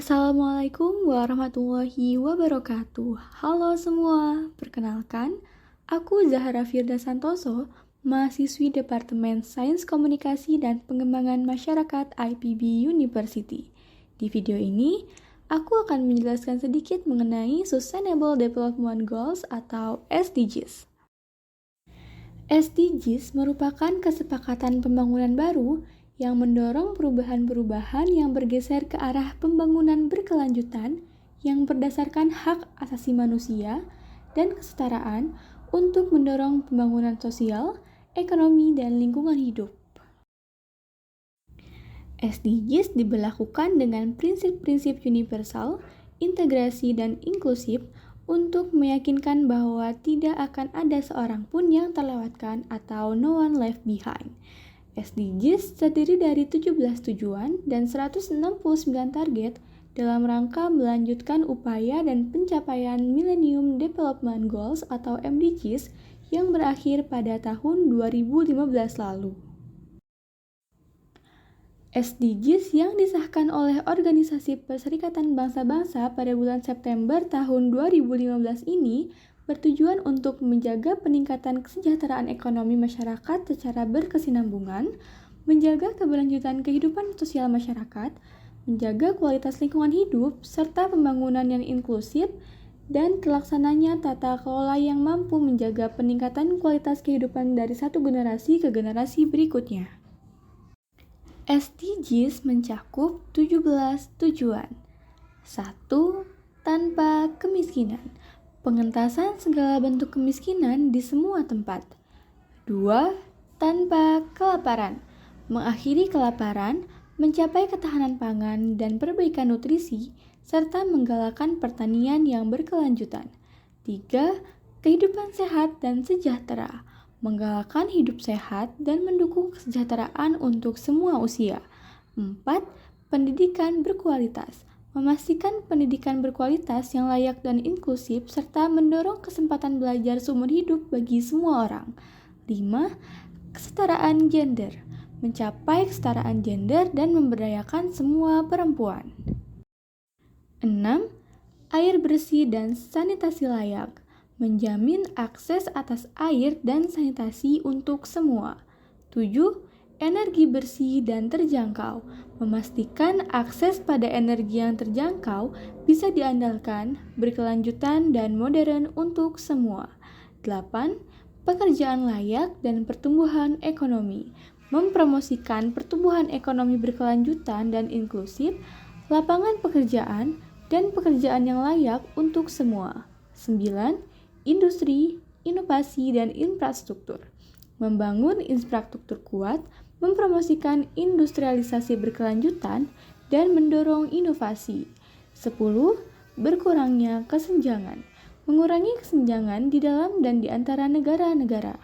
Assalamualaikum warahmatullahi wabarakatuh. Halo semua, perkenalkan, aku Zahra Firda Santoso, mahasiswi Departemen Sains Komunikasi dan Pengembangan Masyarakat IPB University. Di video ini, aku akan menjelaskan sedikit mengenai Sustainable Development Goals atau SDGs. SDGs merupakan kesepakatan pembangunan baru yang mendorong perubahan-perubahan yang bergeser ke arah pembangunan berkelanjutan yang berdasarkan hak asasi manusia dan kesetaraan untuk mendorong pembangunan sosial, ekonomi, dan lingkungan hidup. SDGs diberlakukan dengan prinsip-prinsip universal, integrasi, dan inklusif untuk meyakinkan bahwa tidak akan ada seorang pun yang terlewatkan atau no one left behind. SDGs terdiri dari 17 tujuan dan 169 target dalam rangka melanjutkan upaya dan pencapaian Millennium Development Goals atau MDGs yang berakhir pada tahun 2015 lalu. SDGs yang disahkan oleh Organisasi Perserikatan Bangsa-Bangsa pada bulan September tahun 2015 ini bertujuan untuk menjaga peningkatan kesejahteraan ekonomi masyarakat secara berkesinambungan, menjaga keberlanjutan kehidupan sosial masyarakat, menjaga kualitas lingkungan hidup, serta pembangunan yang inklusif, dan terlaksananya tata kelola yang mampu menjaga peningkatan kualitas kehidupan dari satu generasi ke generasi berikutnya. SDGs mencakup 17 tujuan. 1. Tanpa kemiskinan. Pengentasan segala bentuk kemiskinan di semua tempat. 2. Tanpa kelaparan. Mengakhiri kelaparan, mencapai ketahanan pangan dan perbaikan nutrisi, serta menggalakkan pertanian yang berkelanjutan. 3. Kehidupan sehat dan sejahtera. Menggalakkan hidup sehat dan mendukung kesejahteraan untuk semua usia. 4. Pendidikan berkualitas. Memastikan pendidikan berkualitas yang layak dan inklusif serta mendorong kesempatan belajar seumur hidup bagi semua orang. 5. Kesetaraan gender. Mencapai kesetaraan gender dan memberdayakan semua perempuan. 6. Air bersih dan sanitasi layak. Menjamin akses atas air dan sanitasi untuk semua. 7. Energi bersih dan terjangkau. Memastikan akses pada energi yang terjangkau bisa diandalkan, berkelanjutan, dan modern untuk semua. 8. Pekerjaan layak dan pertumbuhan ekonomi. Mempromosikan pertumbuhan ekonomi berkelanjutan dan inklusif, lapangan pekerjaan, dan pekerjaan yang layak untuk semua. 9. Industri, inovasi, dan infrastruktur. Membangun infrastruktur kuat, mempromosikan industrialisasi berkelanjutan, dan mendorong inovasi. 10. Berkurangnya kesenjangan. Mengurangi kesenjangan di dalam dan di antara negara-negara.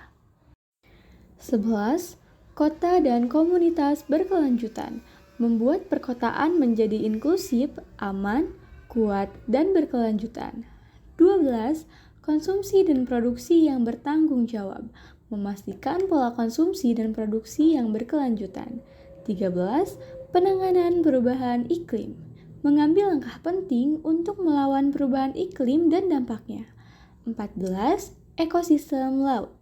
11. Kota dan komunitas berkelanjutan. Membuat perkotaan menjadi inklusif, aman, kuat, dan berkelanjutan. 12. Konsumsi dan produksi yang bertanggung jawab. Memastikan pola konsumsi dan produksi yang berkelanjutan. 13. Penanganan perubahan iklim. Mengambil langkah penting untuk melawan perubahan iklim dan dampaknya. 14. Ekosistem laut.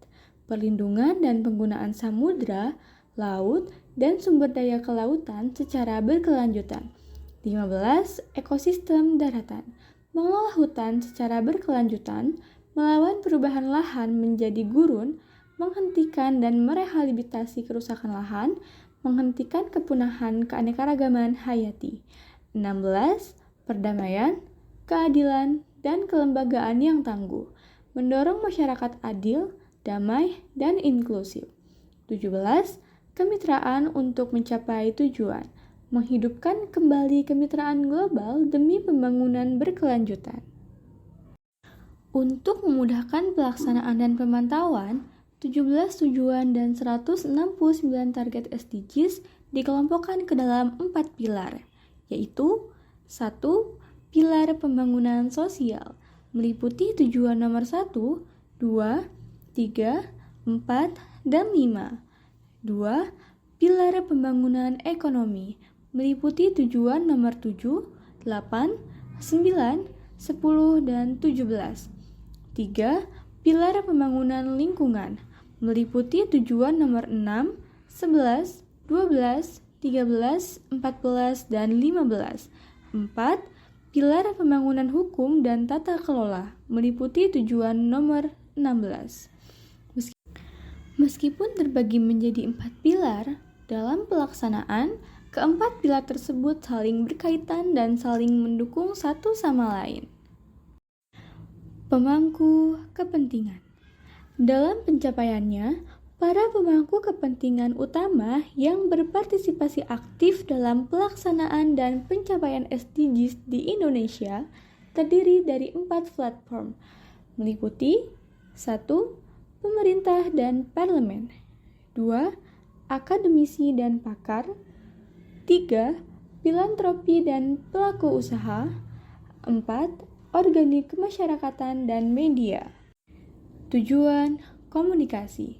Perlindungan dan penggunaan samudra, laut, dan sumber daya kelautan secara berkelanjutan. 15. Ekosistem daratan. Mengelola hutan secara berkelanjutan, melawan perubahan lahan menjadi gurun, menghentikan dan merehabilitasi kerusakan lahan, menghentikan kepunahan keanekaragaman hayati. 16. Perdamaian, keadilan, dan kelembagaan yang tangguh. Mendorong masyarakat adil, damai, dan inklusif. 17. Kemitraan untuk mencapai tujuan. Menghidupkan kembali kemitraan global demi pembangunan berkelanjutan. Untuk memudahkan pelaksanaan dan pemantauan, 17 tujuan dan 169 target SDGs dikelompokkan ke dalam 4 pilar, yaitu 1. Pilar pembangunan sosial, meliputi tujuan nomor 1, 2, 3, 4, dan 5. 2. Pilar pembangunan ekonomi, meliputi tujuan nomor 7, 8, 9, 10, dan 17. 3. Pilar pembangunan lingkungan meliputi tujuan nomor 6, 11, 12, 13, 14, dan 15. 4. Pilar pembangunan hukum dan tata kelola meliputi tujuan nomor 16. Meskipun terbagi menjadi 4 pilar, dalam pelaksanaan, keempat pilar tersebut saling berkaitan dan saling mendukung satu sama lain. Pemangku kepentingan. Dalam pencapaiannya, para pemangku kepentingan utama yang berpartisipasi aktif dalam pelaksanaan dan pencapaian SDGs di Indonesia terdiri dari 4 platform, meliputi 1. Pemerintah dan parlemen. 2. Akademisi dan pakar. 3. Filantropi dan pelaku usaha. 4. Organik kemasyarakatan dan media. Tujuan komunikasi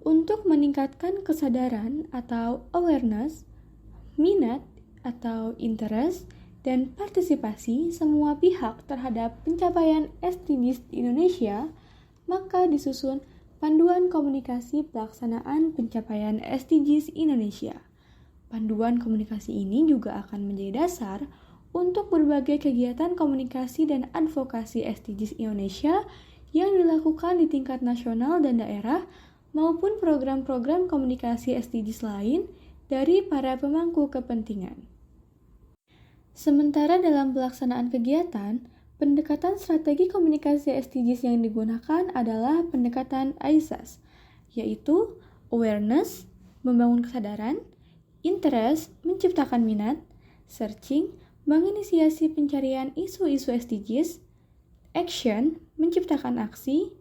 untuk meningkatkan kesadaran atau awareness, minat atau interest, dan partisipasi semua pihak terhadap pencapaian SDGs di Indonesia, maka disusun Panduan Komunikasi Pelaksanaan Pencapaian SDGs Indonesia. Panduan komunikasi ini juga akan menjadi dasar untuk berbagai kegiatan komunikasi dan advokasi SDGs Indonesia yang dilakukan di tingkat nasional dan daerah maupun program-program komunikasi SDGs lain dari para pemangku kepentingan. Sementara dalam pelaksanaan kegiatan, pendekatan strategi komunikasi SDGs yang digunakan adalah pendekatan AISAS, yaitu awareness, membangun kesadaran, interest, menciptakan minat, searching, menginisiasi pencarian isu-isu SDGs, action, menciptakan aksi,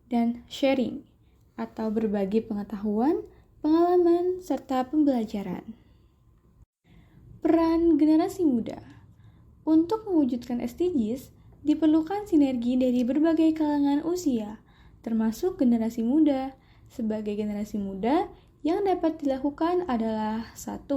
dan sharing, atau berbagi pengetahuan, pengalaman, serta pembelajaran. Peran generasi muda. Untuk mewujudkan SDGs, diperlukan sinergi dari berbagai kalangan usia, termasuk generasi muda. Sebagai generasi muda, yang dapat dilakukan adalah 1.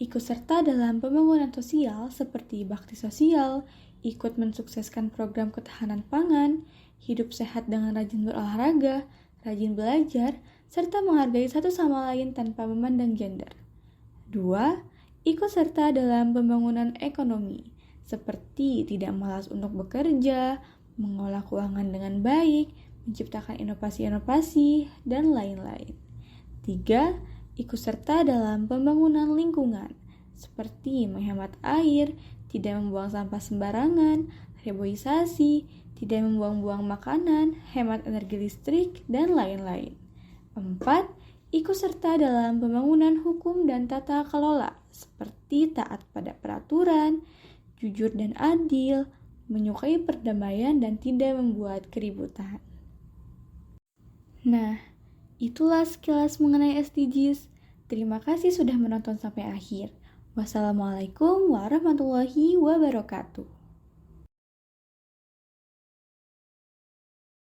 Ikut serta dalam pembangunan sosial seperti bakti sosial, ikut mensukseskan program ketahanan pangan, hidup sehat dengan rajin berolahraga, rajin belajar, serta menghargai satu sama lain tanpa memandang gender. 2. Ikut serta dalam pembangunan ekonomi, seperti tidak malas untuk bekerja, mengolah keuangan dengan baik, menciptakan inovasi-inovasi, dan lain-lain. 3. Ikut serta dalam pembangunan lingkungan, seperti menghemat air, tidak membuang sampah sembarangan, reboisasi, tidak membuang-buang makanan, hemat energi listrik, dan lain-lain. 4. Ikut serta dalam pembangunan hukum dan tata kelola, seperti taat pada peraturan, jujur dan adil, menyukai perdamaian, dan tidak membuat keributan. Nah, itulah sekilas mengenai SDGs. Terima kasih sudah menonton sampai akhir. Wassalamualaikum warahmatullahi wabarakatuh.